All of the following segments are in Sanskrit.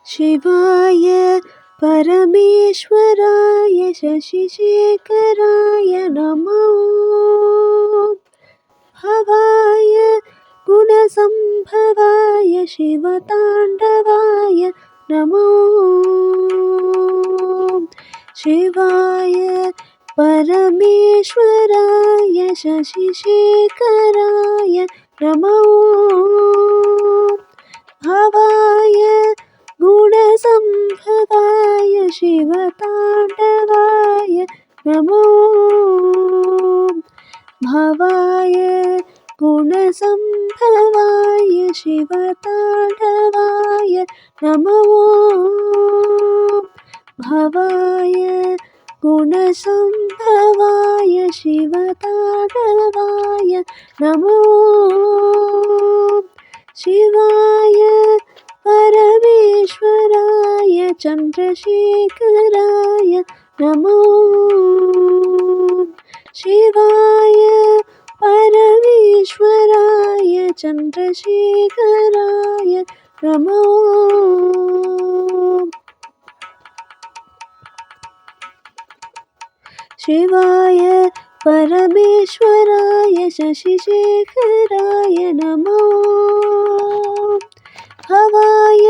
शिवाय परमेश्वराय शशिशेखराय नमो भवाय गुणसम्भवाय शिवताण्डवाय नमो शिवाय परमेश्वराय शशिशेखराय नमो भवाय गुणसम्भवाय शिवताण्डवाय नमो भवाय गुणसम्भवाय शिवताण्डवाय नमो भवाय गुणसम्भवाय शिवताण्डवाय नमो शिवाय परमेश्वराय चन्द्रशेखराय नमो शिवाय परमेश्वराय चन्द्रशेखराय नमो शिवाय परमेश्वराय शशिशेखराय नमो भवाय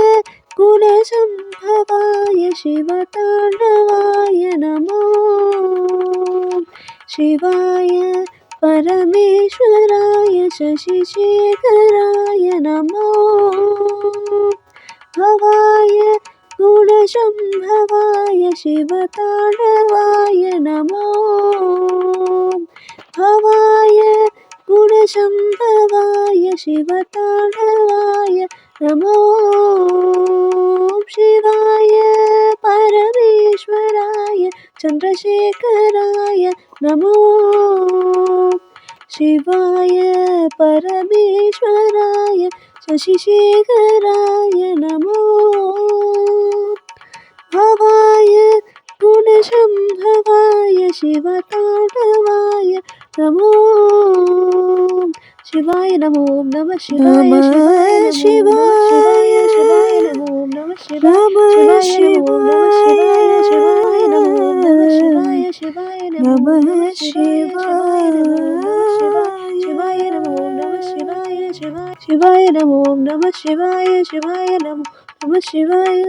गुणसम्भवाय शिवताण्डवाय नमो शिवाय परमेश्वराय शशिशेखराय नमो भवाय गुणसम्भवाय शिवताण्डवाय नमो भवाय गुणसम्भवाय शिवताण्डवाय नमो शिवाय परमेश्वराय चन्द्रशेखराय नमो शिवाय परमेश्वराय शशिशेखराय नमो भवाय गुणसम्भवाय शिवताण्डवाय नमो शिवाय नमो नमः शिवाय शिवाय शिवाय नमो नमः शिवाय शिवाय नमो नमः शिवाय शिवाय नमो नमः शिवाय नमो नमः शिवाय नमो नमः शिवाय नमो नमः शिवाय